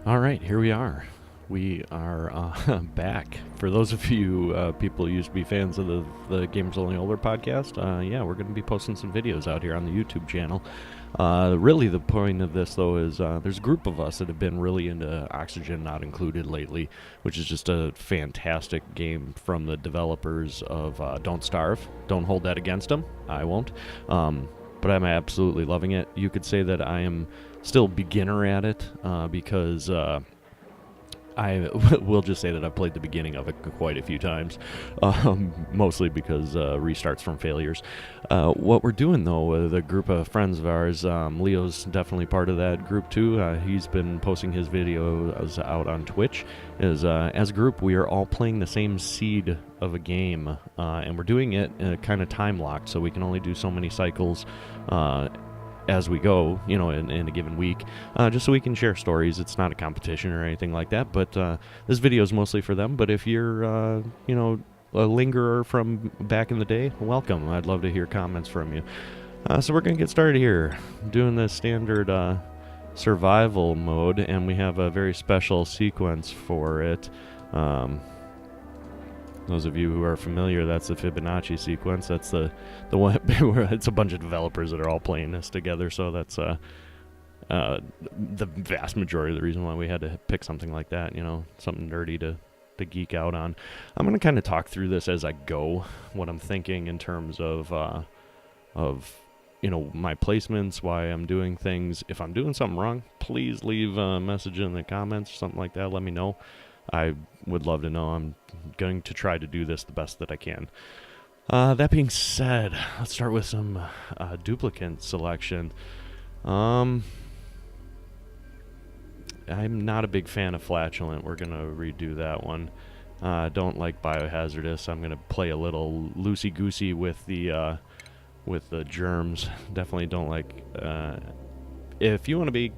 All right, here we are. We are back. For those of you people who used to be fans of the Gamers Only Older podcast, yeah, we're going to be posting some videos out here on the YouTube channel. Really, the point of this, though, is there's a group of us that have been really into Oxygen Not Included lately, which is just a fantastic game from the developers of Don't Starve. Don't hold that against them. I won't. But I'm absolutely loving it. You could say that I am still beginner at it because I will just say that I've played the beginning of it quite a few times, mostly because restarts from failures. What we're doing, though, with a group of friends of ours, Leo's definitely part of that group, too. He's been posting his videos out on Twitch. As a group, we are all playing the same seed of a game, and we're doing it kind of time-locked, so we can only do so many cycles as we go, in a given week, just so we can share stories. It's not a competition or anything like that, but this video is mostly for them. But if you're, a lingerer from back in the day, welcome. I'd love to hear comments from you. So we're going to get started here, doing the standard survival mode, and we have a very special sequence for it. Those of you who are familiar, that's the Fibonacci sequence. That's the one where it's a bunch of developers that are all playing this together. So that's the vast majority of the reason why we had to pick something like that. Something nerdy to geek out on. I'm going to kind of talk through this as I go, what I'm thinking in terms of my placements, why I'm doing things. If I'm doing something wrong, please leave a message in the comments or something like that. Let me know. I would love to know. I'm going to try to do this the best that I can. That being said, let's start with some duplicate selection. I'm not a big fan of Flatulent. We're going to redo that one. Don't like Biohazardous. I'm going to play a little loosey-goosey with the germs. Definitely don't like... if you want to be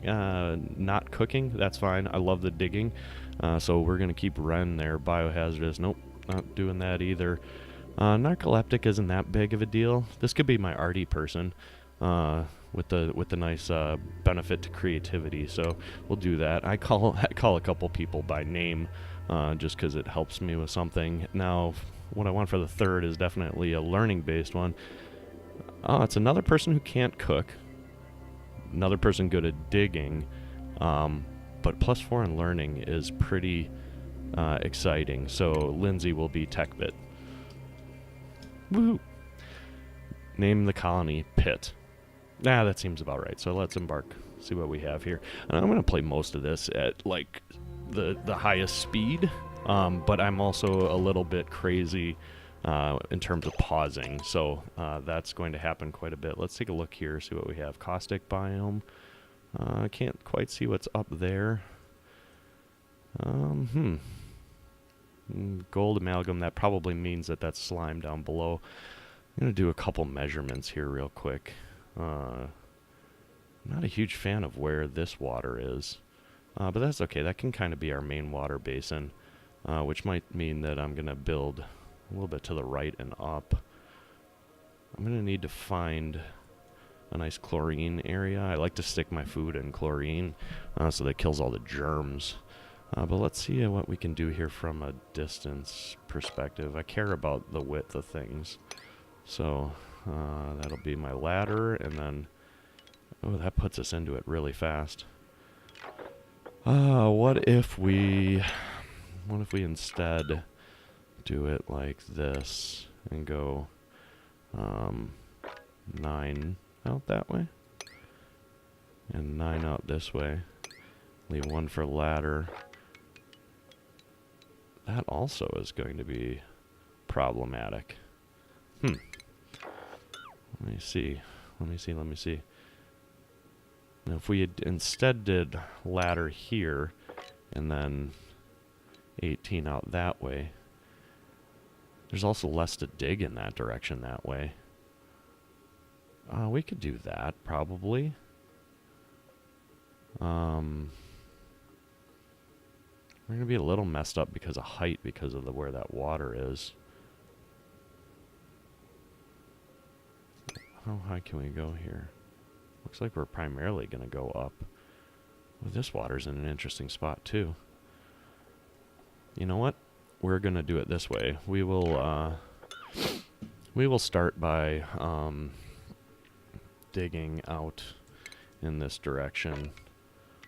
not cooking, that's fine. I love the digging. So we're going to keep Ren there. Biohazardous, nope, not doing that either. Narcoleptic isn't that big of a deal. This could be my arty person with the nice benefit to creativity. So we'll do that. I call a couple people by name just because it helps me with something. Now, what I want for the third is definitely a learning-based one. Oh, it's another person who can't cook. Another person good at digging. But +4 in learning is pretty exciting. So Lindsay will be TechBit. Woo! Name the colony Pit. That seems about right. So let's embark. See what we have here. And I'm going to play most of this at like the highest speed. But I'm also a little bit crazy in terms of pausing. So that's going to happen quite a bit. Let's take a look here. See what we have. Caustic biome. I can't quite see what's up there. Gold amalgam, that probably means that's slime down below. I'm going to do a couple measurements here real quick. Not a huge fan of where this water is. But that's okay. That can kind of be our main water basin, which might mean that I'm going to build a little bit to the right and up. I'm going to need to find a nice chlorine area. I like to stick my food in chlorine so that kills all the germs. But let's see what we can do here from a distance perspective. I care about the width of things. So that'll be my ladder, and then... Oh, that puts us into it really fast. What if we instead do it like this and go 9 out that way and 9 out this way. Leave 1 for ladder. That also is going to be problematic. Let me see. Now if we had instead did ladder here and then 18 out that way, there's also less to dig in that direction that way. We could do that, probably. We're going to be a little messed up because of height, because of where that water is. How high can we go here? Looks like we're primarily going to go up. Well, this water's in an interesting spot, too. You know what? We're going to do it this way. We will start by digging out in this direction.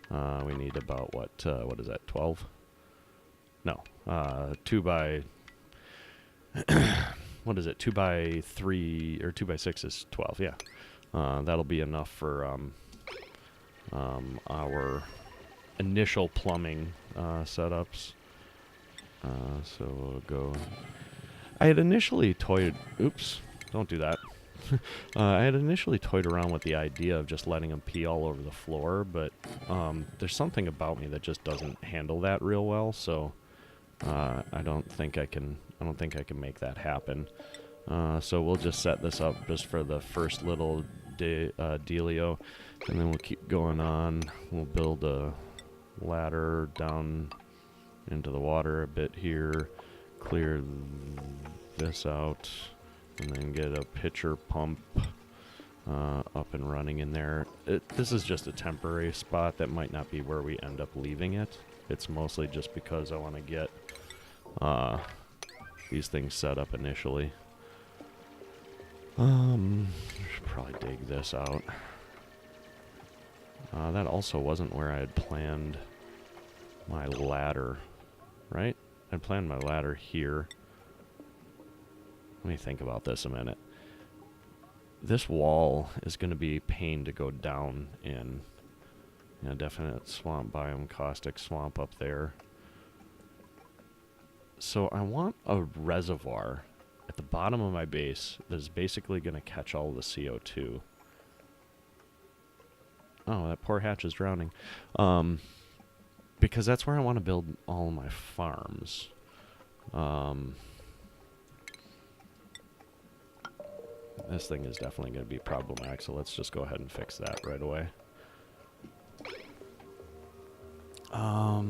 We need about, what is that, 12? No, 2 by... what is it? 2 by 3 or 2 by 6 is 12. Yeah, that'll be enough for our initial plumbing setups. So we'll go. I had initially toyed. Oops! Don't do that. I had initially toyed around with the idea of just letting them pee all over the floor, but there's something about me that just doesn't handle that real well. So I don't think I can make that happen. So we'll just set this up just for the first little dealio, and then we'll keep going on. We'll build a ladder down into the water a bit here, clear this out, and then get a pitcher pump up and running in there. This is just a temporary spot. That might not be where we end up leaving it. It's mostly just because I want to get these things set up initially. Should probably dig this out. That also wasn't where I had planned my ladder, right? I planned my ladder here. Let me think about this a minute. This wall is going to be a pain to go down in. You know, definite swamp biome, caustic swamp up there. So I want a reservoir at the bottom of my base that is basically going to catch all the CO2. Oh, that poor hatch is drowning. Because that's where I want to build all my farms. This thing is definitely going to be problematic, so let's just go ahead and fix that right away. Oh,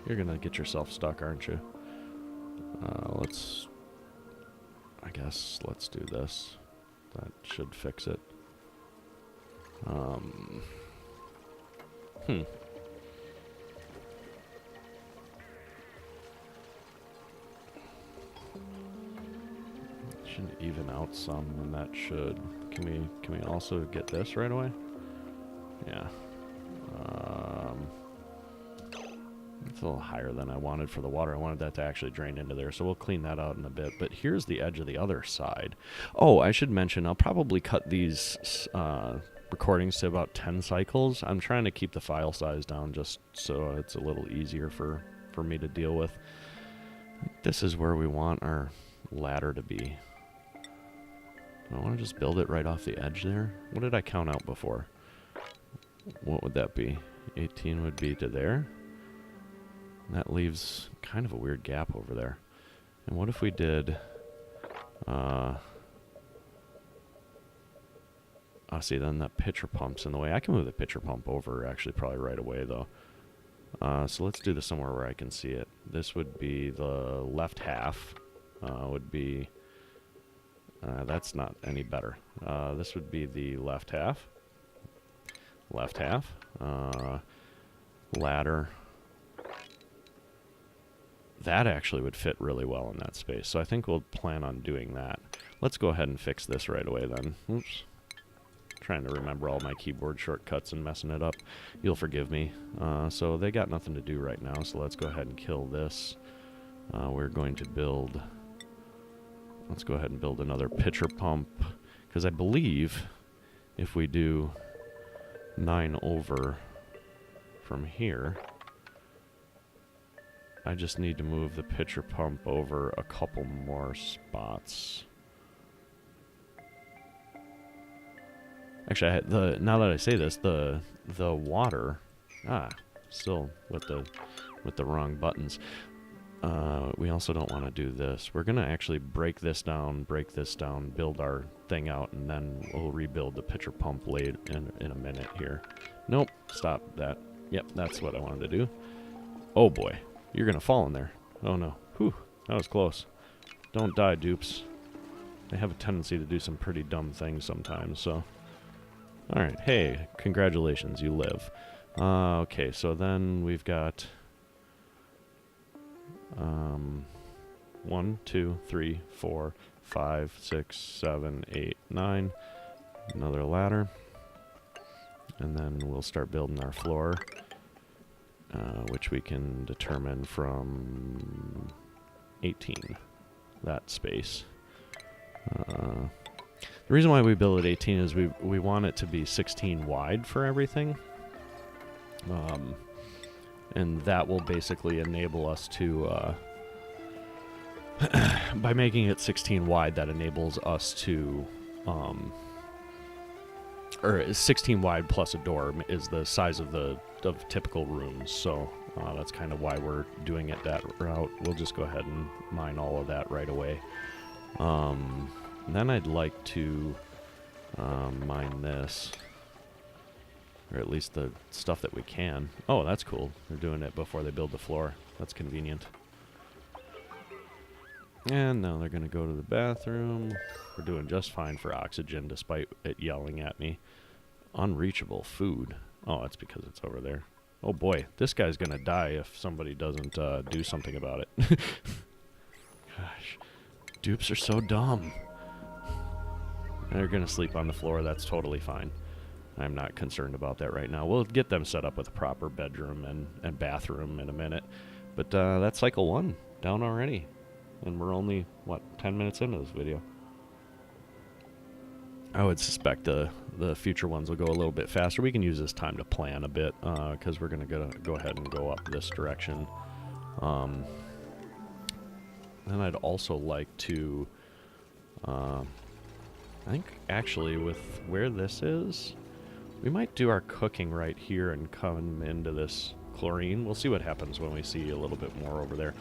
you're going to get yourself stuck, aren't you? I guess let's do this. That should fix it. Should even out some, and that should. Can we also get this right away? Yeah. It's a little higher than I wanted for the water. I wanted that to actually drain into there, so we'll clean that out in a bit. But here's the edge of the other side. Oh, I should mention, I'll probably cut these recordings to about 10 cycles. I'm trying to keep the file size down just so it's a little easier for me to deal with. This is where we want our ladder to be. I want to just build it right off the edge there. What did I count out before? What would that be? 18 would be to there. That leaves kind of a weird gap over there. And what if we did... see, then that pitcher pump's in the way. I can move the pitcher pump over actually probably right away, though. So let's do this somewhere where I can see it. This would be the left half. Would be... that's not any better. This would be the left half. Left half. Ladder. That actually would fit really well in that space. So I think we'll plan on doing that. Let's go ahead and fix this right away then. Oops. Trying to remember all my keyboard shortcuts and messing it up. You'll forgive me. So they got nothing to do right now, so let's go ahead and kill this. We're going to build... Let's go ahead and build another pitcher pump. Because I believe if we do 9 over from here... I just need to move the pitcher pump over a couple more spots. Actually, now that I say this, the water, still with the wrong buttons. We also don't want to do this. We're gonna actually break this down, build our thing out, and then we'll rebuild the pitcher pump late in a minute here. Nope, stop that. Yep, that's what I wanted to do. Oh boy. You're going to fall in there. Oh, no. Whew. That was close. Don't die, dupes. they have a tendency to do some pretty dumb things sometimes, so. Alright, hey, congratulations, you live. Okay, so then we've got 1, 2, 3, 4, 5, 6, 7, 8, 9. Another ladder. And then we'll start building our floor, which we can determine from 18, that space. The reason why we build at 18 is we want it to be 16 wide for everything. And that will basically enable us to, by making it 16 wide, that enables us to, or 16 wide plus a door is the size of typical rooms. So that's kind of why we're doing it that route. We'll just go ahead and mine all of that right away. And then I'd like to mine this, or at least the stuff that we can. Oh, that's cool. They're doing it before they build the floor. That's convenient. And now they're going to go to the bathroom. We're doing just fine for oxygen, despite it yelling at me. Unreachable food. Oh, that's because it's over there. Oh boy, this guy's going to die if somebody doesn't do something about it. Gosh, dupes are so dumb. They're going to sleep on the floor. That's totally fine. I'm not concerned about that right now. We'll get them set up with a proper bedroom and bathroom in a minute. But that's cycle 1 down already. And we're only, what, 10 minutes into this video. I would suspect the future ones will go a little bit faster. We can use this time to plan a bit, because we're going to go ahead and go up this direction. Then I'd also like to... I think, actually, with where this is, we might do our cooking right here and come into this chlorine. We'll see what happens when we see a little bit more over there.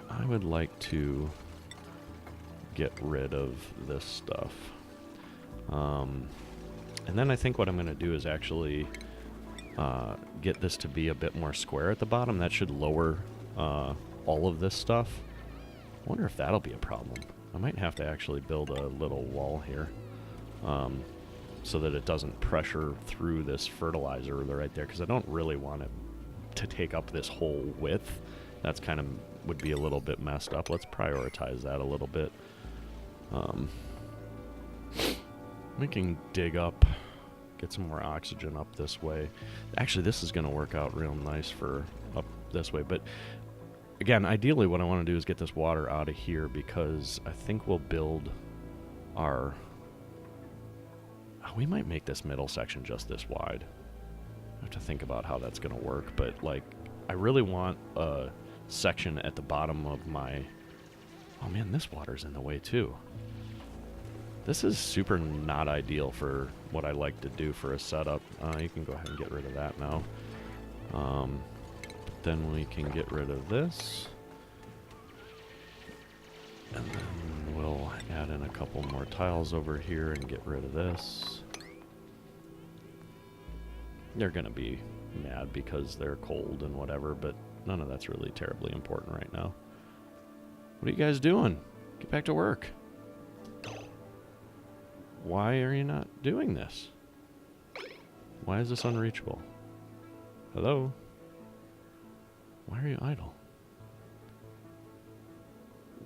I would like to get rid of this stuff. And then I think what I'm going to do is actually get this to be a bit more square at the bottom. That should lower all of this stuff. I wonder if that'll be a problem. I might have to actually build a little wall here, so that it doesn't pressure through this fertilizer right there, because I don't really want it to take up this whole width. That's kind of would be a little bit messed up. Let's prioritize that a little bit. We can dig up, get some more oxygen up this way. Actually, this is going to work out real nice for up this way, but again, ideally what I want to do is get this water out of here, because I think we'll build our... we might make this middle section just this wide. I have to think about how that's going to work, but like, I really want a section at the bottom of my... Oh man, this water's in the way too. This is super not ideal for what I like to do for a setup. You can go ahead and get rid of that now. Then we can get rid of this. And then we'll add in a couple more tiles over here and get rid of this. They're going to be mad because they're cold and whatever, but none of that's really terribly important right now. What are you guys doing? Get back to work. Why are you not doing this? Why is this unreachable? Hello? Why are you idle?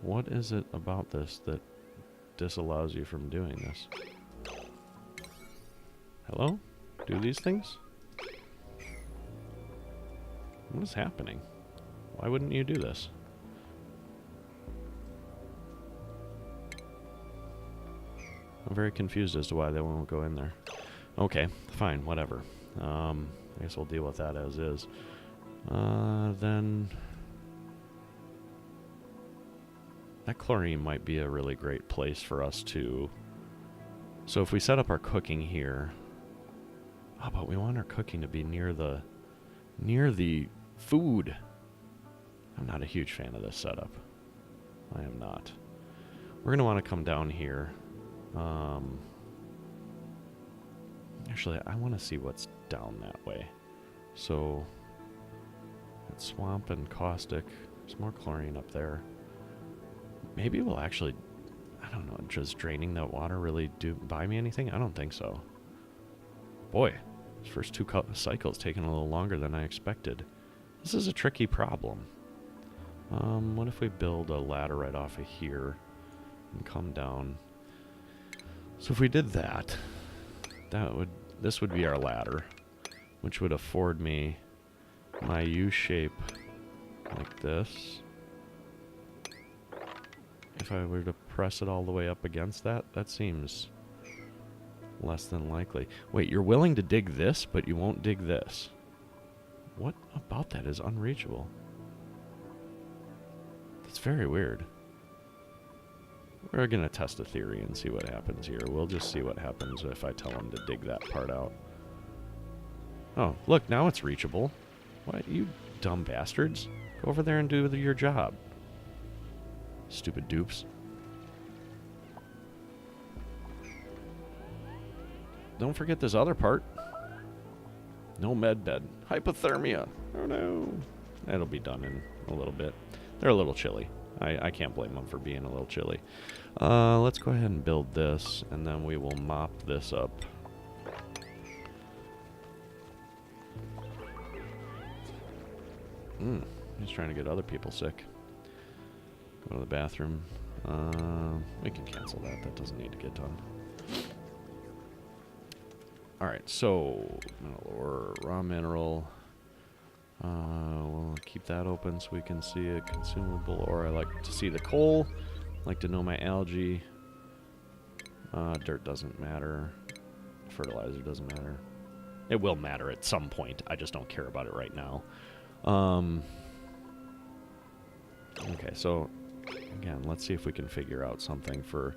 What is it about this that disallows you from doing this? Hello? Do these things? What is happening? Why wouldn't you do this? I'm very confused as to why they won't go in there. Okay, fine, whatever. I guess we'll deal with that as is. Then... that chlorine might be a really great place for us to... So if we set up our cooking here... Oh, but we want our cooking to be near the food. I'm not a huge fan of this setup. I am not. We're going to want to come down here. Actually, I want to see what's down that way. So, it's swamp and caustic. There's more chlorine up there. Maybe we'll actually... I don't know, does draining that water really buy me anything? I don't think so. Boy, these first two cycles taking a little longer than I expected. This is a tricky problem. What if we build a ladder right off of here and come down? So if we did that, this would be our ladder, which would afford me my U shape like this. If I were to press it all the way up against that, that seems less than likely. Wait, you're willing to dig this, but you won't dig this. What about that is unreachable? That's very weird. We're going to test a theory and see what happens here. We'll just see what happens if I tell him to dig that part out. Oh, look, now it's reachable. What, you dumb bastards? Go over there and do your job. Stupid dupes. Don't forget this other part. No med bed. Hypothermia. Oh no. That'll be done in a little bit. They're a little chilly. I can't blame them for being a little chilly. Let's go ahead and build this, and then we will mop this up. He's trying to get other people sick. Go to the bathroom. We can cancel that. That doesn't need to get done. Alright, so mineral ore, raw mineral. We'll keep that open so we can see a consumable ore. I like to see the coal. I like to know my algae. Dirt doesn't matter. Fertilizer doesn't matter. It will matter at some point. I just don't care about it right now. Okay, so again, let's see if we can figure out something for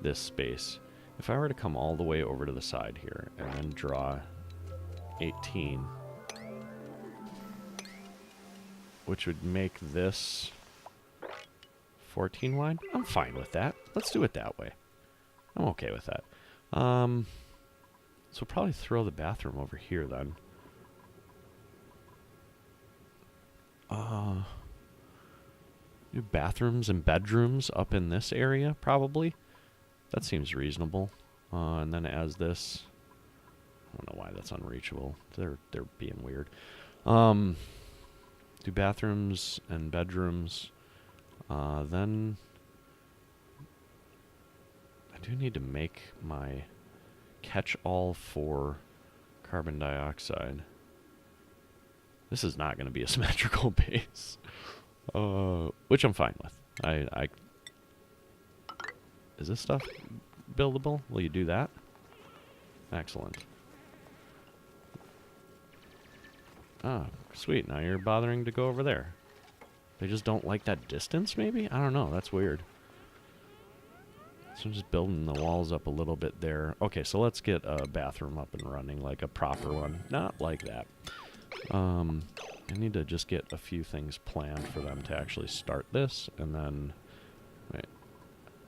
this space. If I were to come all the way over to the side here and then draw 18, which would make this 14 wide, I'm fine with that. Let's do it that way. I'm okay with that. So probably throw the bathroom over here then. Do bathrooms and bedrooms up in this area, probably. That seems reasonable. And then as this, I don't know why that's unreachable. They're being weird. Do bathrooms and bedrooms. Then I do need to make my catch-all for carbon dioxide. This is not going to be a symmetrical base, which I'm fine with. Is this stuff buildable? Will you do that? Excellent. Ah, sweet. Now you're bothering to go over there. They just don't like that distance, maybe? I don't know. That's weird. So I'm just building the walls up a little bit there. Okay, so let's get a bathroom up and running, like a proper one. Not like that. I need to just get a few things planned for them to actually start this, and then... Wait.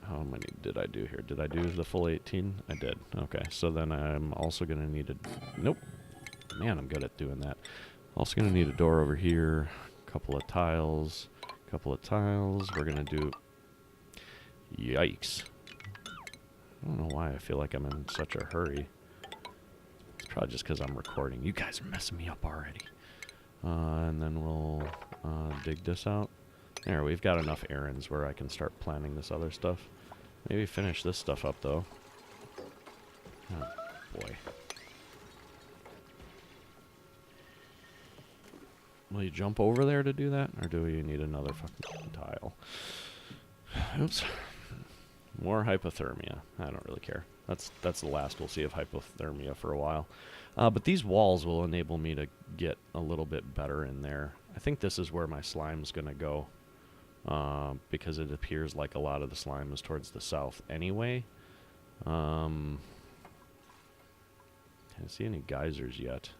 How many did I do here? Did I do the full 18? I did. Okay, so then I'm also going to need a... Nope. Man, I'm good at doing that. Also going to need a door over here, a couple of tiles, We're going to do... Yikes. I don't know why I feel like I'm in such a hurry. It's probably just because I'm recording. You guys are messing me up already. And then we'll dig this out. There, we've got enough errands where I can start planning this other stuff. Maybe finish this stuff up, though. Oh, boy. Will you jump over there to do that? Or do you need another fucking tile? Oops. More hypothermia. I don't really care. That's the last we'll see of hypothermia for a while. But these walls will enable me to get a little bit better in there. I think this is where my slime's going to go. Because it appears like a lot of the slime is towards the south anyway. Can't see any geysers yet.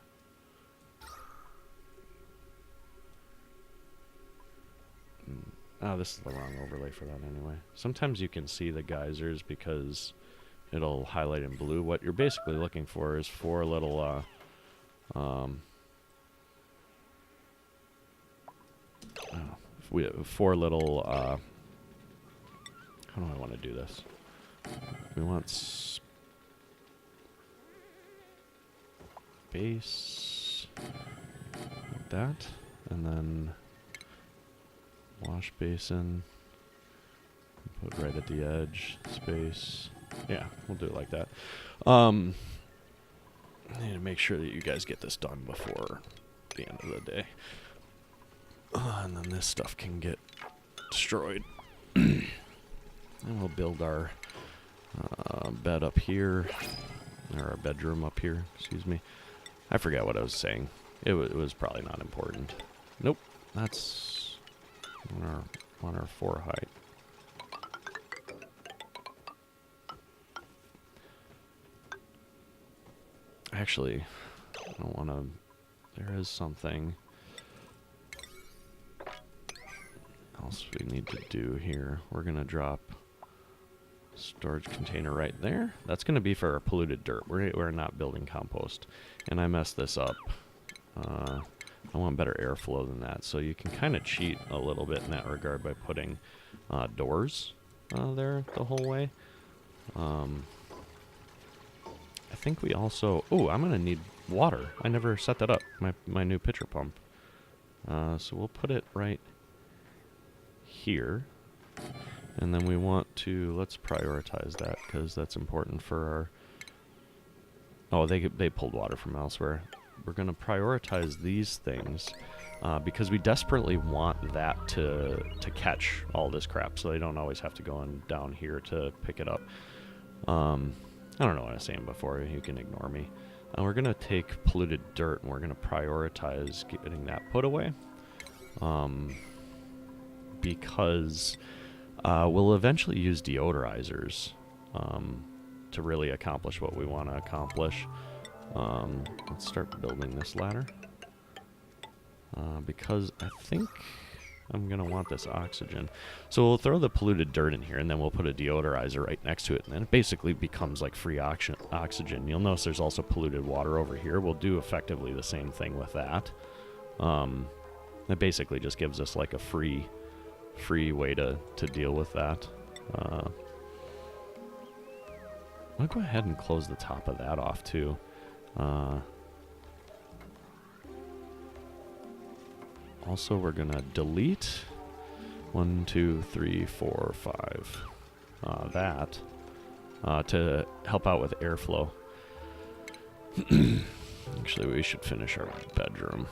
Oh, this is the wrong overlay for that anyway. Sometimes you can see the geysers because it'll highlight in blue. What you're basically looking for is four little four little How do I want to do this? We want space like that, and then wash basin. Put right at the edge, space. Yeah, we'll do it like that. I need to make sure that you guys get this done before the end of the day. And then this stuff can get destroyed. And we'll build our bed up here, or our bedroom up here, excuse me. I forgot what I was saying. It was probably not important. Nope, that's on our 4 height. Actually, I don't want to... There is something else we need to do here. We're going to drop storage container right there. That's going to be for our polluted dirt. We're not building compost. And I messed this up. I want better airflow than that. So you can kind of cheat a little bit in that regard by putting doors there the whole way. I think we also... Oh, I'm going to need water. I never set that up, my new pitcher pump. So we'll put it right here. And then we want to... Let's prioritize that, because that's important for our... Oh, they pulled water from elsewhere. We're going to prioritize these things because we desperately want that to catch all this crap, so they don't always have to go down here to pick it up. I don't know what I was saying before. You can ignore me. We're going to take polluted dirt, and we're going to prioritize getting that put away. Because we'll eventually use deodorizers to really accomplish what we want to accomplish. Let's start building this ladder. Because I think I'm going to want this oxygen. So we'll throw the polluted dirt in here, and then we'll put a deodorizer right next to it, and then it basically becomes like free oxygen. You'll notice there's also polluted water over here. We'll do effectively the same thing with that. It basically just gives us like a free way to deal with that. I'll go ahead and close the top of that off too. Also, we're gonna delete 1, 2, 3, 4, 5 that to help out with airflow. Actually, we should finish our bedroom,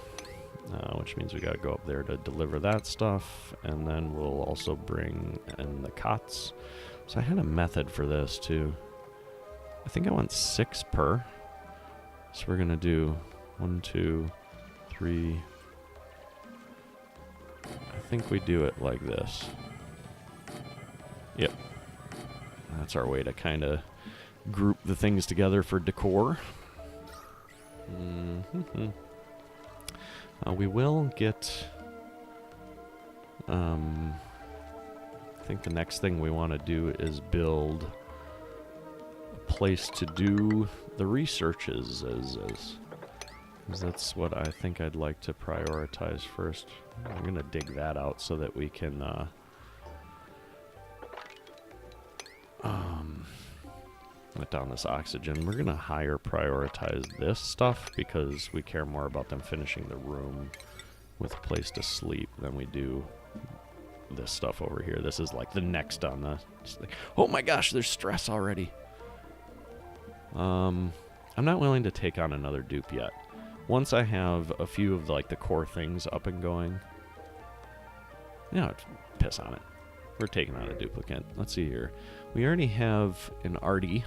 which means we gotta go up there to deliver that stuff, and then we'll also bring in the cots. So I had a method for this too. I think I want 6 per. So we're gonna do 1, 2, 3. I think we do it like this. Yep. That's our way to kind of group the things together for decor. We will get... I think the next thing we want to do is build a place to do the researches as that's what I think I'd like to prioritize first. I'm going to dig that out so that we can let down this oxygen. We're going to higher prioritize this stuff because we care more about them finishing the room with a place to sleep than we do this stuff over here. This is like the next on the... Like, oh my gosh, there's stress already. I'm not willing to take on another dupe yet. Once I have a few of the core things up and going, piss on it. We're taking on a duplicate. Let's see here. We already have an Artie.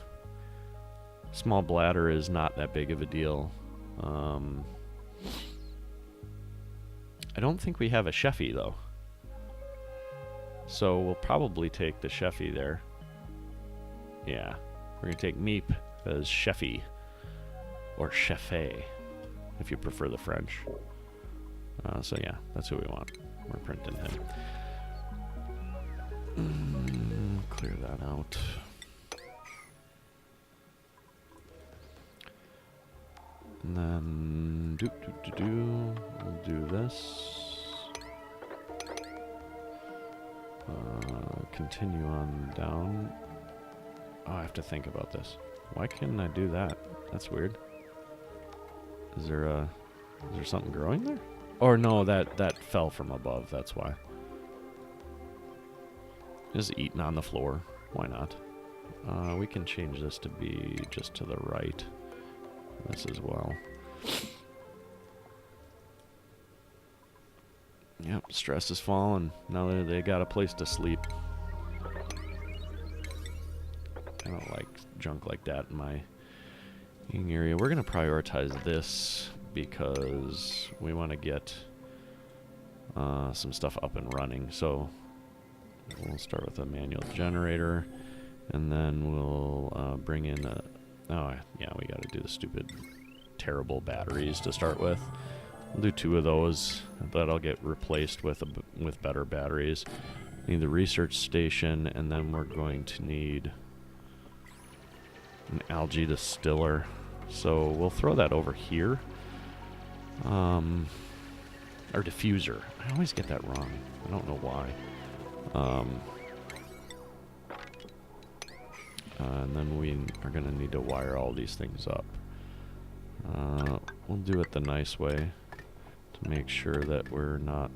Small bladder is not that big of a deal. I don't think we have a Sheffy though. So we'll probably take the Sheffy there. Yeah. We're going to take Meep as Sheffy. Or Chefé, if you prefer the French. So yeah, that's who we want. We're printing him. Clear that out. And then we'll do this. continue on down. Oh, I have to think about this. Why couldn't I do that? That's weird. Is there something growing there? Or no, that fell from above, that's why. Just eating on the floor. Why not? We can change this to be just to the right. This as well. Yep, stress is falling. Now that they got a place to sleep. I don't like junk like that in my eating area. We're going to prioritize this because we want to get some stuff up and running. So we'll start with a manual generator, and then we'll bring in a... Oh, yeah, we got to do the stupid, terrible batteries to start with. We'll do 2 of those. That'll get replaced with better batteries. Need the research station, and then we're going to need an algae distiller. So we'll throw that over here. Or diffuser. I always get that wrong. I don't know why. And then we are going to need to wire all these things up. We'll do it the nice way to make sure that we're not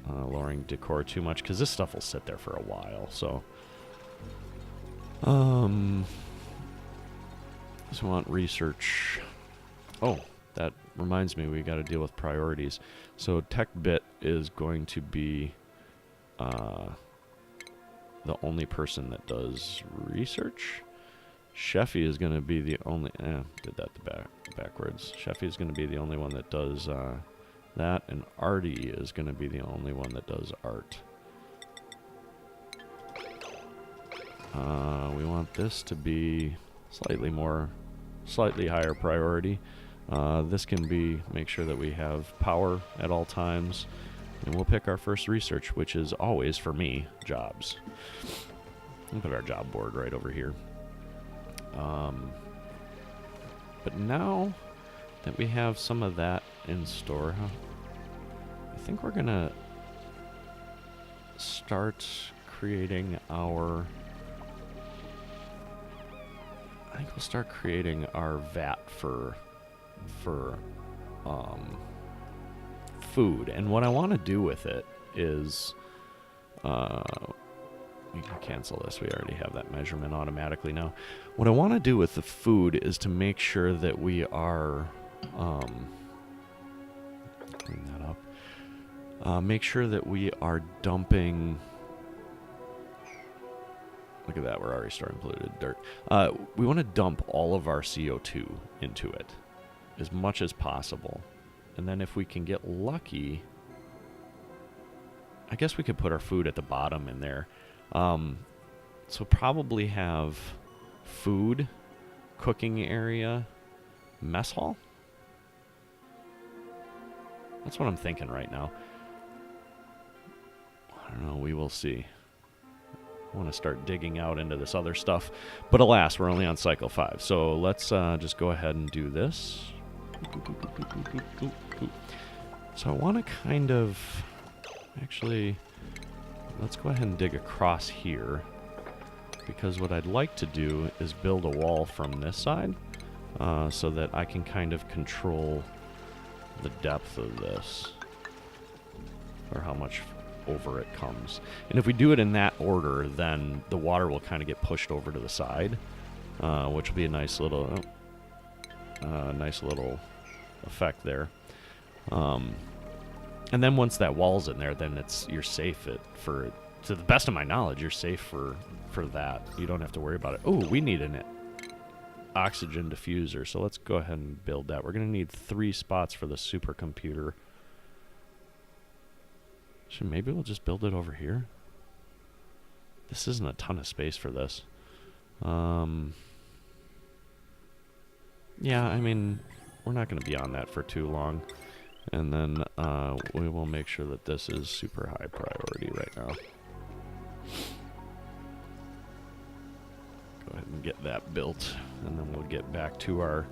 lowering decor too much, because this stuff will sit there for a while. So, just want research. Oh, that reminds me, we got to deal with priorities. So tech bit is going to be the only person that does research. Sheffy is going to be the only... did that backwards. Sheffy is going to be the only one that does that, and Artie is going to be the only one that does art. We want this to be slightly higher priority. This can be make sure that we have power at all times. And we'll pick our first research, which is always, for me, jobs. We'll put our job board right over here. But now that we have some of that in store, I think we're going to start creating our... I think we'll start creating our vat for food. And what I want to do with it is... we can cancel this. We already have that measurement automatically now. What I want to do with the food is to make sure that we are... clean that up. Make sure that we are dumping... Look at that, we're already starting polluted dirt. We want to dump all of our CO2 into it as much as possible. And then if we can get lucky, I guess we could put our food at the bottom in there. So probably have food, cooking area, mess hall. That's what I'm thinking right now. I don't know, we will see. I want to start digging out into this other stuff. But alas, we're only on cycle 5. So let's just go ahead and do this. So I want to kind of... Actually, let's go ahead and dig across here. Because what I'd like to do is build a wall from this side. So that I can kind of control the depth of this. Or how much over it comes. And if we do it in that order, then the water will kind of get pushed over to the side, which will be a nice little effect there. And then once that wall's in there, then you're safe to the best of my knowledge, you're safe for that. You don't have to worry about it. Oh, we need an oxygen diffuser, so let's go ahead and build that. We're going to need 3 spots for the supercomputer. So maybe we'll just build it over here. This isn't a ton of space for this. Yeah, I mean, we're not going to be on that for too long. And then we will make sure that this is super high priority right now. Go ahead and get that built. And then we'll get back to our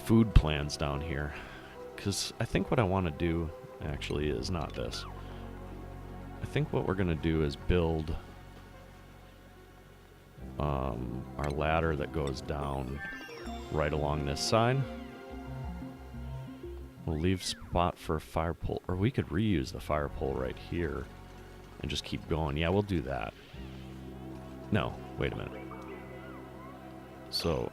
food plans down here. Because I think what I want to do actually is not this. I think what we're going to do is build our ladder that goes down right along this side. We'll leave spot for a fire pole, or we could reuse the fire pole right here and just keep going. Yeah, we'll do that. No, wait a minute. So,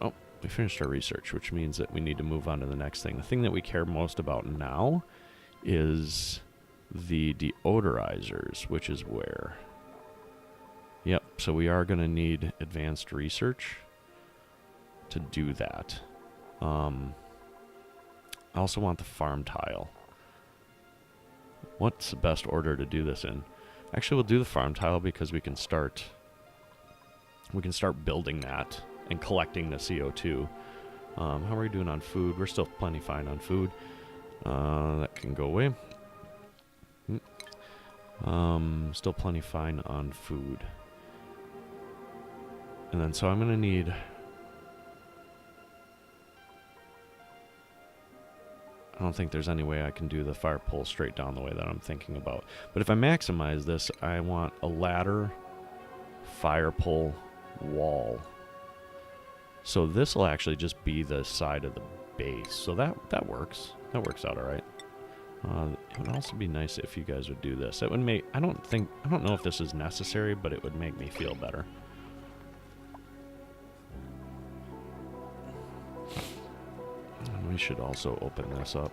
oh, we finished our research, which means that we need to move on to the next thing. The thing that we care most about now is the deodorizers, which is where? Yep, so we are going to need advanced research to do that. I also want the farm tile. What's the best order to do this in? Actually, we'll do the farm tile because we can start building that and collecting the CO2. How are we doing on food? We're still plenty fine on food. That can go away. Still plenty fine on food. And then, so I'm going to need... I don't think there's any way I can do the fire pole straight down the way that I'm thinking about. But if I maximize this, I want a ladder, fire pole, wall. So this will actually just be the side of the base. So that works. That works out all right. It would also be nice if you guys would do this. It would make... I don't know if this is necessary, but it would make me feel better. We should also open this up.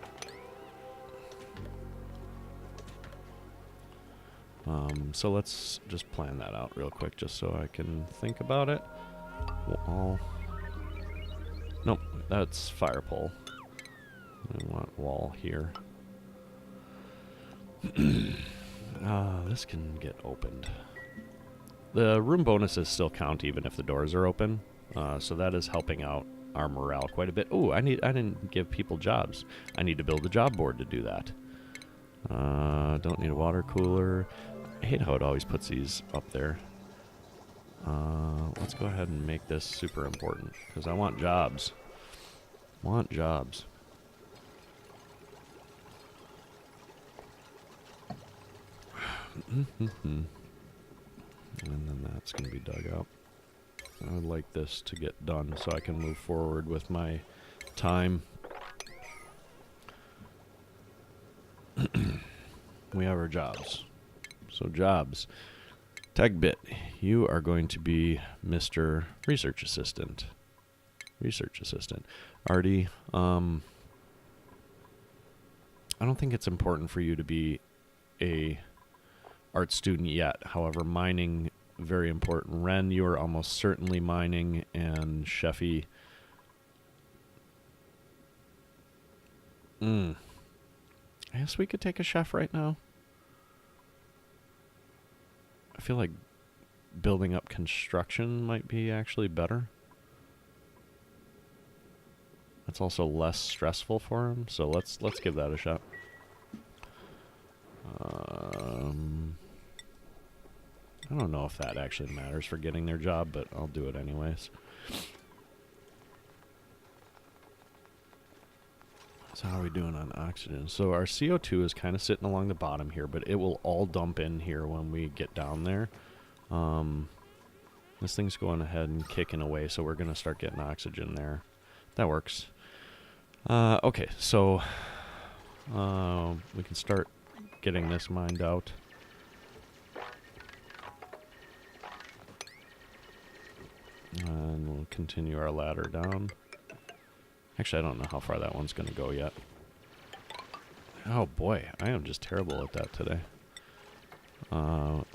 So let's just plan that out real quick, just so I can think about it. Wall. Nope, that's fire pole. I want wall here. This can get opened. The room bonuses still count even if the doors are open, so that is helping out our morale quite a bit. Oh, I didn't give people jobs. I need to build a job board to do that. Don't need a water cooler. I hate how it always puts these up there. Let's go ahead and make this super important because I want jobs. Want jobs. And then that's going to be dug out. I would like this to get done so I can move forward with my time. We have our jobs. So jobs. Tagbit, you are going to be Mr. Research Assistant. Research Assistant. Artie, I don't think it's important for you to be a art student yet. However, mining... very important. Ren, you are almost certainly mining, and Sheffy. I guess we could take a chef right now. I feel like building up construction might be actually better. That's also less stressful for him, so let's give that a shot. I don't know if that actually matters for getting their job, but I'll do it anyways. So how are we doing on oxygen? So our CO2 is kind of sitting along the bottom here, but it will all dump in here when we get down there. This thing's going ahead and kicking away, so we're going to start getting oxygen there. That works. Okay, so we can start getting this mined out. And we'll continue our ladder down. Actually, I don't know how far that one's going to go yet. Oh boy, I am just terrible at that today.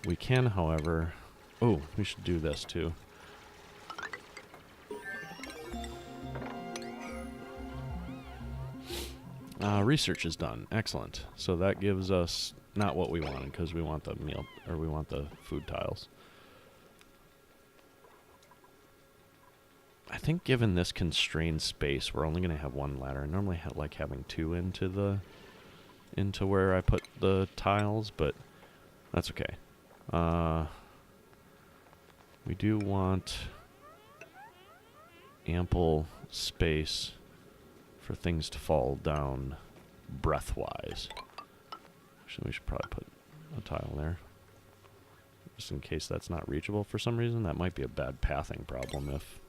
We can, however... Oh, we should do this too. Research is done. Excellent. So that gives us not what we wanted, because we want the meal, or we want the food tiles. I think given this constrained space, we're only going to have one ladder. I normally like having two into where I put the tiles, but that's okay. We do want ample space for things to fall down breath-wise. Actually, we should probably put a tile there. just in case that's not reachable for some reason. That might be a bad pathing problem if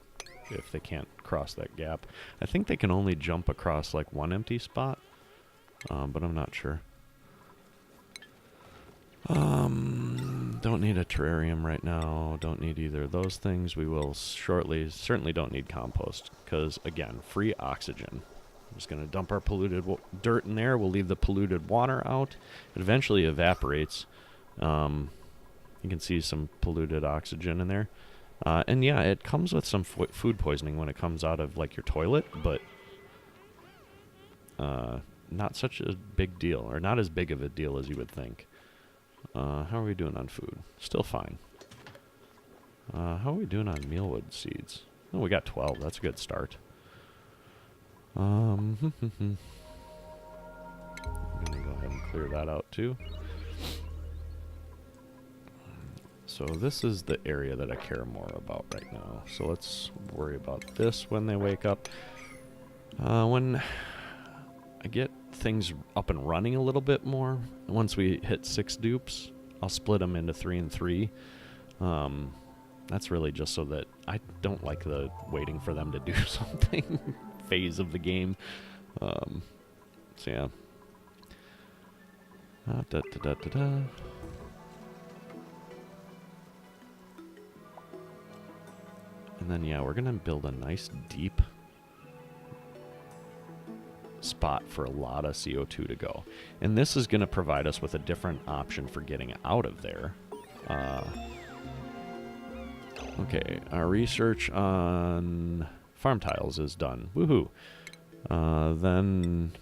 they can't cross that gap. I think they can only jump across like one empty spot, but I'm not sure. Don't need a terrarium right now. Don't need either of those things. We will shortly. Certainly don't need compost because, again, free oxygen. I'm just going to dump our polluted dirt in there. We'll leave the polluted water out. It eventually evaporates. You can see some polluted oxygen in there. And yeah, it comes with some food poisoning when it comes out of like your toilet, but not such a big deal, or not as big of a deal as you would think. How are we doing on food? Still fine. How are we doing on mealwood seeds? Oh, we got 12. That's a good start. I'm going to go ahead and clear that out too. So this is the area that I care more about right now. So let's worry about this when they wake up. When I get things up and running a little bit more, once we hit 6 dupes, I'll split them into 3 and 3. That's really just so that I don't like the waiting for them to do something phase of the game. So yeah. And then yeah, we're gonna build a nice deep spot for a lot of CO2 to go. And this is going to provide us with a different option for getting out of there. Okay, our research on farm tiles is done. Woohoo! Then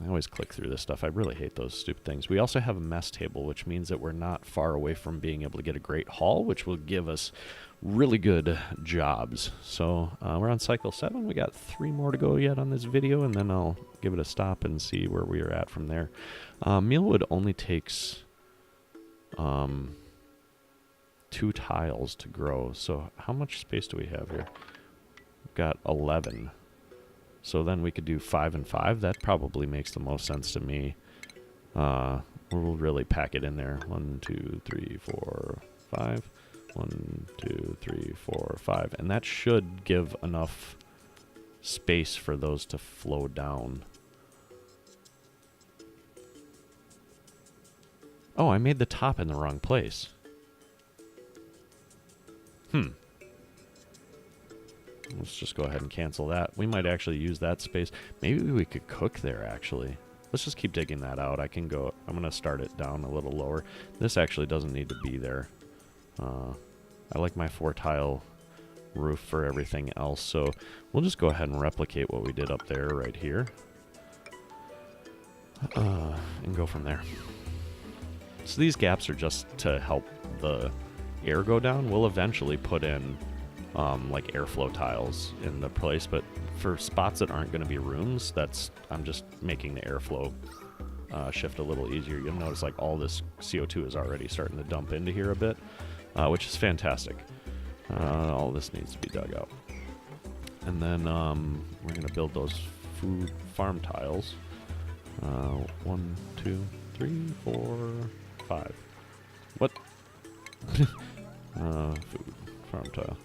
I always click through this stuff. I really hate those stupid things. We also have a mess table, which means that we're not far away from being able to get a great haul, which will give us really good jobs. So we're on cycle 7. We got 3 more to go yet on this video, and then I'll give it a stop and see where we are at from there. Mealwood only takes 2 tiles to grow. So how much space do we have here? We've got 11. So then we could do 5 and 5. That probably makes the most sense to me. We'll really pack it in there. 1, 2, 3, 4, 5. 1, 2, 3, 4, 5. And that should give enough space for those to flow down. Oh, I made the top in the wrong place. Let's just go ahead and cancel that. We might actually use that space. Maybe we could cook there, actually. Let's just keep digging that out. I'm going to start it down a little lower. This actually doesn't need to be there. I like my 4-tile roof for everything else, so we'll just go ahead and replicate what we did up there right here. And go from there. So these gaps are just to help the air go down. We'll eventually put in like airflow tiles in the place, but for spots that aren't going to be rooms, I'm just making the airflow shift a little easier. You'll notice like all this CO2 is already starting to dump into here a bit, which is fantastic. All this needs to be dug out. And then we're going to build those food farm tiles. 1, 2, 3, 4, 5. What? Food farm tile.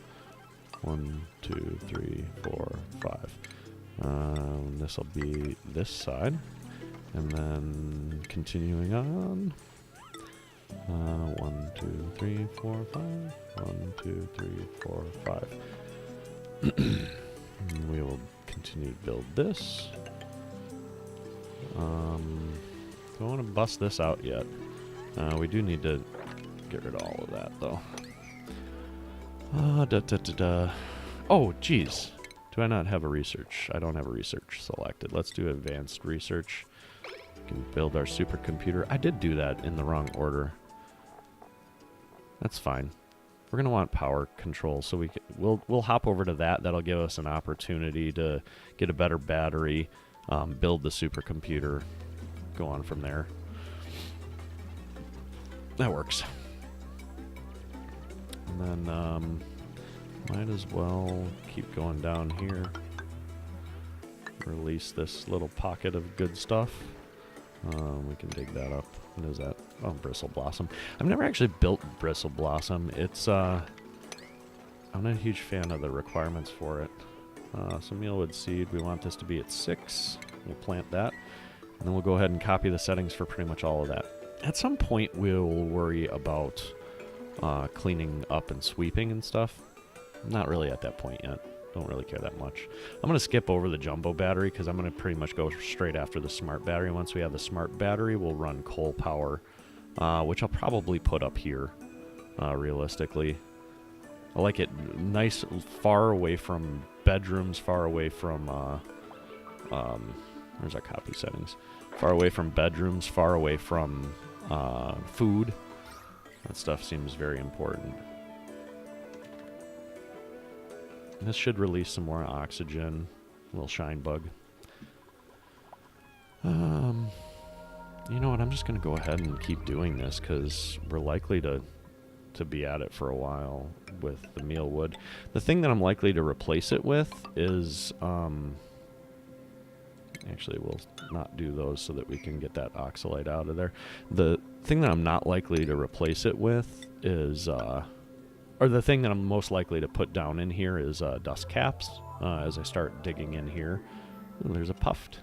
1, 2, 3, 4, 5. This will be this side. And then continuing on. 1, 2, 3, 4, 5. 1, 2, 3, 4, 5. We will continue to build this. Don't want to bust this out yet. We do need to get rid of all of that, though. Oh, geez. Do I not have a research? I don't have a research selected. Let's do advanced research. We can build our supercomputer. I did do that in the wrong order. That's fine. We're gonna want power control, so we'll hop over to that. That'll give us an opportunity to get a better battery, build the supercomputer, go on from there. That works. And then might as well keep going down here. Release this little pocket of good stuff. We can dig that up. What is that? Oh, Bristle Blossom. I've never actually built Bristle Blossom. It's, I'm not a huge fan of the requirements for it. So mealwood seed, we want this to be at 6. We'll plant that. And then we'll go ahead and copy the settings for pretty much all of that. At some point, we'll worry about cleaning up and sweeping and stuff. Not really at that point yet. Don't really care that much. I'm going to skip over the jumbo battery because I'm going to pretty much go straight after the smart battery. Once we have the smart battery, we'll run coal power, which I'll probably put up here, realistically. I like it nice, far away from bedrooms, far away from, where's our copy settings? Far away from bedrooms, far away from food. That stuff seems very important. This should release some more oxygen. A little shine bug. You know what? I'm just going to go ahead and keep doing this because we're likely to be at it for a while with the mealwood. The thing that I'm likely to replace it with is... actually, we'll not do those so that we can get that oxalite out of there. The thing that I'm not likely to replace it with is... or the thing that I'm most likely to put down in here is dust caps as I start digging in here. Ooh, there's a puffed.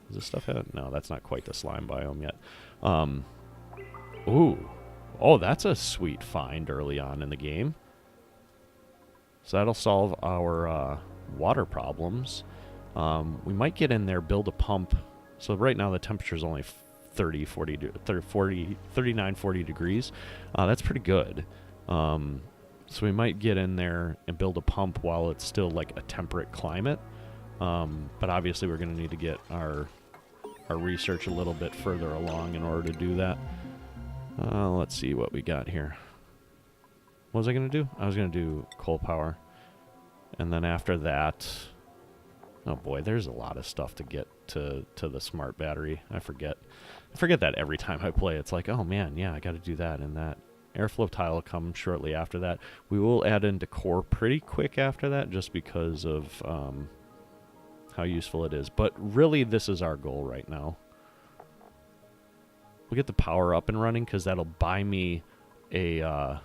Does this stuff have... No, that's not quite the slime biome yet. Ooh. Oh, that's a sweet find early on in the game. So that'll solve our water problems. We might get in there, build a pump. So right now the temperature is only 39, 40 degrees. That's pretty good. So we might get in there and build a pump while it's still like a temperate climate. But obviously we're going to need to get our research a little bit further along in order to do that. Let's see what we got here. What was I going to do? I was going to do coal power. And then after that... Oh boy, there's a lot of stuff to get to the smart battery. I forget that every time I play. It's like, oh man, yeah, I got to do that and that. Airflow tile will come shortly after that. We will add in decor pretty quick after that just because of how useful it is. But really, this is our goal right now. We'll get the power up and running because that'll buy me a...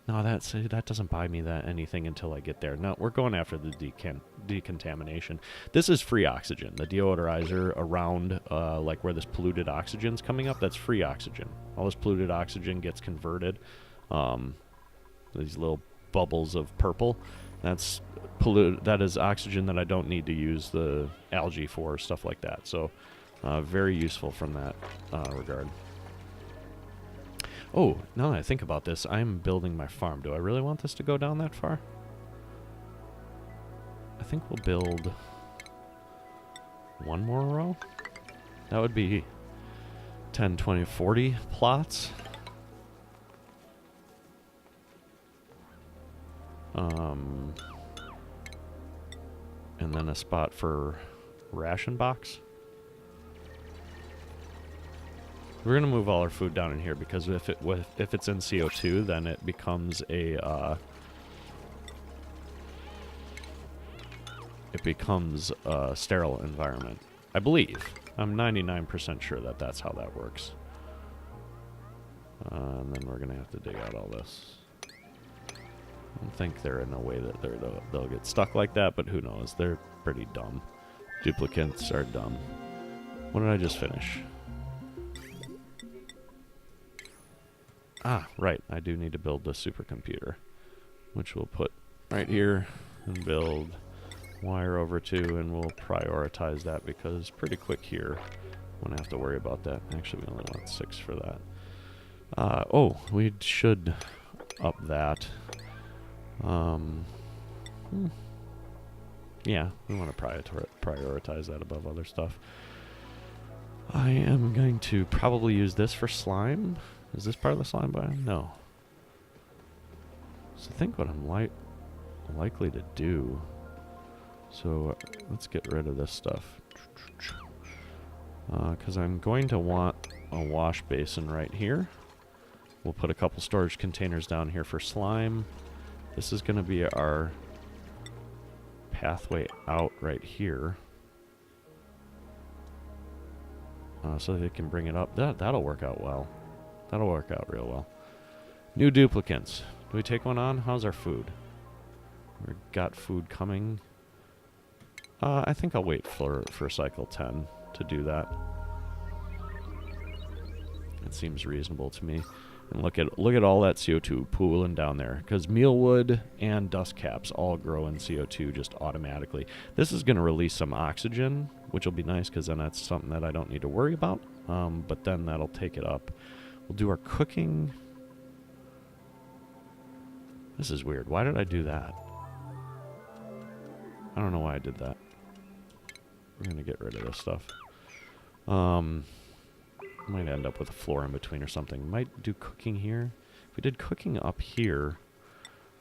No, that doesn't buy me anything until I get there. No, we're going after the decontamination. This is free oxygen. The deodorizer around, like where this polluted oxygen's coming up, that's free oxygen. All this polluted oxygen gets converted. These little bubbles of purple, that's polluted. That is oxygen that I don't need to use the algae for, stuff like that. So, very useful from that regard. Oh, now that I think about this, I'm building my farm. Do I really want this to go down that far? I think we'll build one more row. That would be 10, 20, 40 plots. And then a spot for ration box. We're gonna move all our food down in here because if it's in CO2, then it becomes a sterile environment. I believe. I'm 99% sure that that's how that works. And then we're gonna have to dig out all this. I don't think they're in a way that they'll get stuck like that, but who knows? They're pretty dumb. Duplicates are dumb. What did I just finish? Ah, right. I do need to build the supercomputer, which we'll put right here and build wire over to, and we'll prioritize that because pretty quick here. Won't have to worry about that. Actually, we only want 6 for that. Oh, we should up that. Yeah, we want to prioritize that above other stuff. I am going to probably use this for slime. Is this part of the slime biome? No. So I think what I'm likely to do... So let's get rid of this stuff. Because I'm going to want a wash basin right here. We'll put a couple storage containers down here for slime. This is going to be our pathway out right here. so they can bring it up. That'll work out well. That'll work out real well. New duplicants. Do we take one on? How's our food? We've got food coming. I think I'll wait for cycle 10 to do that. It seems reasonable to me. And look at all that CO2 pooling down there, because mealwood and dust caps all grow in CO2 just automatically. This is going to release some oxygen, which will be nice, because then that's something that I don't need to worry about. But then that'll take it up. We'll do our cooking. This is weird. Why did I do that? I don't know why I did that. We're going to get rid of this stuff. Might end up with a floor in between or something. Might do cooking here. If we did cooking up here,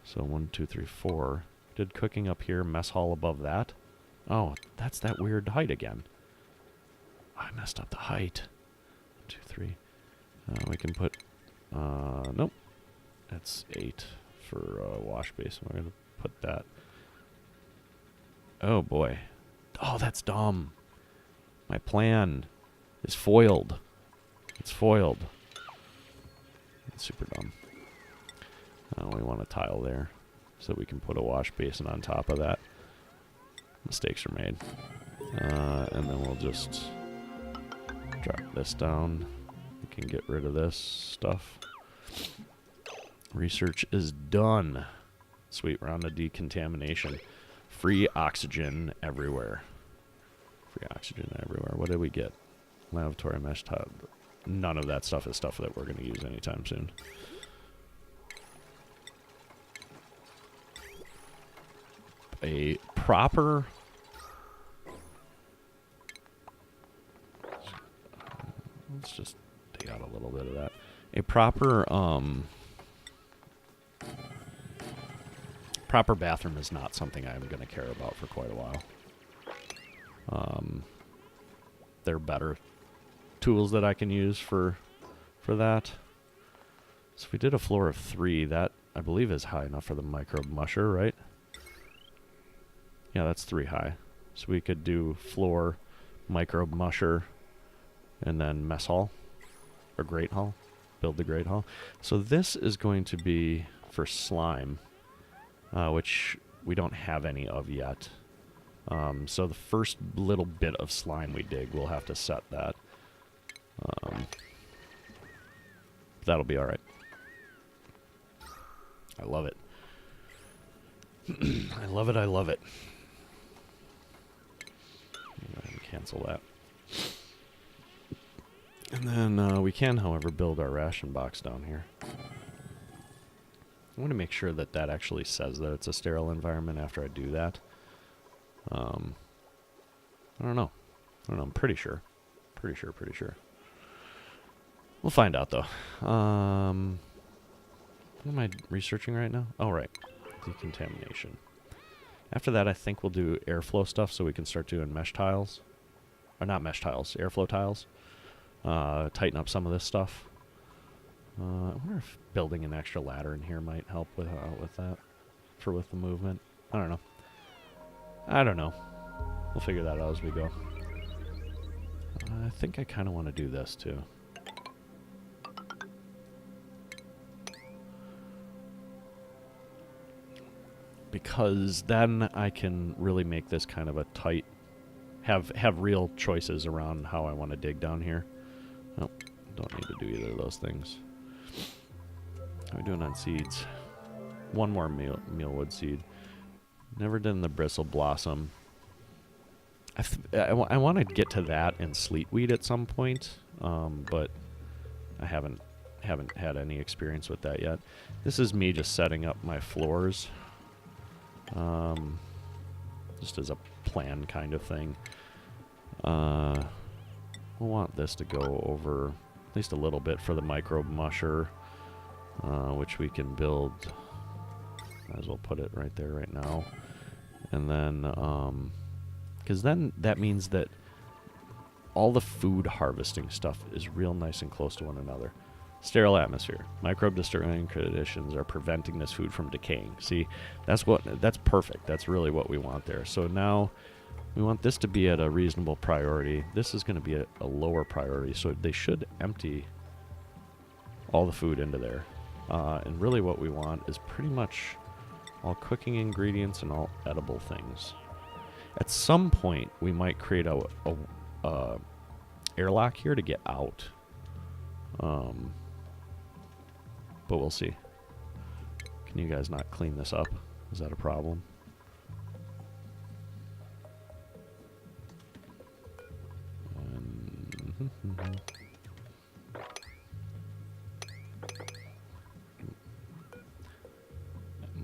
so 1, 2, 3, 4. Did cooking up here, mess hall above that. Oh, that's that weird height again. Oh, I messed up the height. 1, 2, 3. We can put, nope. That's 8 for wash basin. We're going to put that. Oh boy. Oh, that's dumb. My plan is foiled. It's foiled. It's super dumb. We want a tile there so we can put a wash basin on top of that. Mistakes are made. And then we'll just drop this down. We can get rid of this stuff. Research is done. Sweet, we're on to decontamination. Free oxygen everywhere. Free oxygen everywhere. What did we get? Lavatory mesh tub. None of that stuff is stuff that we're going to use anytime soon. A proper... let's just take out a little bit of that. A proper, proper bathroom is not something I'm going to care about for quite a while. There are better tools that I can use for that. So if we did a floor of 3, that I believe is high enough for the microbe musher, right? Yeah, that's 3 high. So we could do floor, microbe musher, and then mess hall or grate hall. Build the grate hall. So this is going to be for slime, which we don't have any of yet. So the first little bit of slime we dig, we'll have to set that. That'll be alright. I love it. I love it, I love it. Go ahead and cancel that. And then we can, however, build our ration box down here. I want to make sure that that actually says that it's a sterile environment after I do that. I don't know. I'm pretty sure. Pretty sure. We'll find out, though. What am I researching right now? Oh, right. Decontamination. After that, I think we'll do airflow stuff so we can start doing mesh tiles. Or not mesh tiles, airflow tiles. Tighten up some of this stuff. I wonder if building an extra ladder in here might help with that. With the movement. I don't know. We'll figure that out as we go. I think I kind of want to do this, too. Because then I can really make this kind of a tight... Have real choices around how I want to dig down here. Nope, don't need to do either of those things. How are we doing on seeds? One more mealwood seed. Never done the bristle blossom. I want to get to that and sleetweed at some point, but I haven't had any experience with that yet. This is me just setting up my floors, just as a plan kind of thing. We'll want this to go over at least a little bit for the microbe musher, which we can build. Might as well put it right there right now. And then, because then that means that all the food harvesting stuff is real nice and close to one another. Sterile atmosphere. Microbe destroying conditions are preventing this food from decaying. See, that's perfect. That's really what we want there. So now We want this to be at a reasonable priority. This is going to be a lower priority, so they should empty all the food into there. And really what we want is pretty much all cooking ingredients and all edible things. At some point, we might create a airlock here to get out. But we'll see. Can you guys not clean this up? Is that a problem?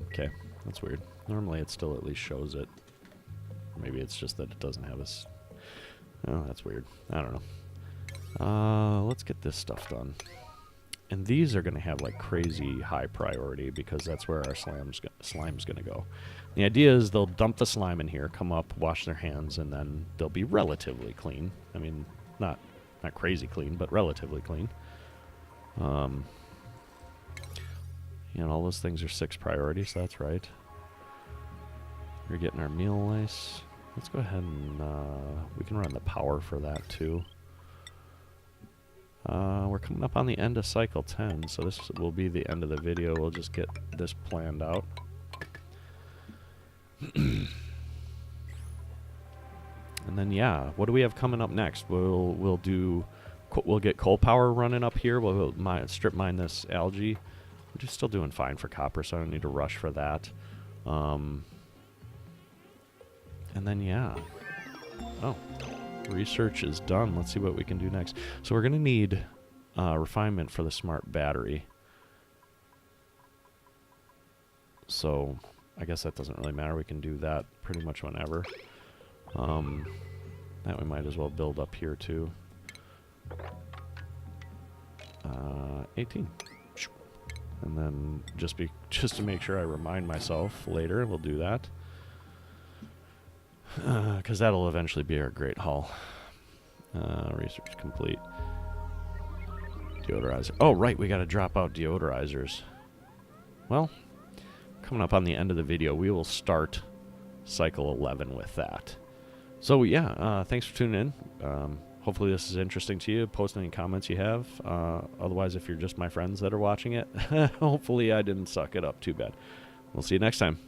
Okay, that's weird. Normally it still at least shows it. Maybe it's just that it doesn't have us. Oh, that's weird. I don't know. Let's get this stuff done. And these are going to have like crazy high priority because that's where our slime's going to go. The idea is they'll dump the slime in here, come up, wash their hands, and then they'll be relatively clean. I mean, not crazy clean, but relatively clean. You know, all those things are 6 priorities, so that's right. We're getting our meal nice. Let's go ahead and we can run the power for that too. We're coming up on the end of cycle 10, so this will be the end of the video. We'll just get this planned out. And then yeah, what do we have coming up next? We'll get coal power running up here. We'll strip mine this algae. We're just still doing fine for copper, so I don't need to rush for that. And then yeah. Oh. Research is done. Let's see what we can do next. So we're going to need refinement for the smart battery. So I guess that doesn't really matter. We can do that pretty much whenever. That we might as well build up here too. 18. And then just to make sure I remind myself later, we'll do that. Because that'll eventually be our Great Hall. Research complete. Deodorizer. Oh, right, we got to drop out deodorizers. Well, coming up on the end of the video, we will start cycle 11 with that. So, yeah, thanks for tuning in. Hopefully this is interesting to you. Post any comments you have. Otherwise, if you're just my friends that are watching it, hopefully I didn't suck it up too bad. We'll see you next time.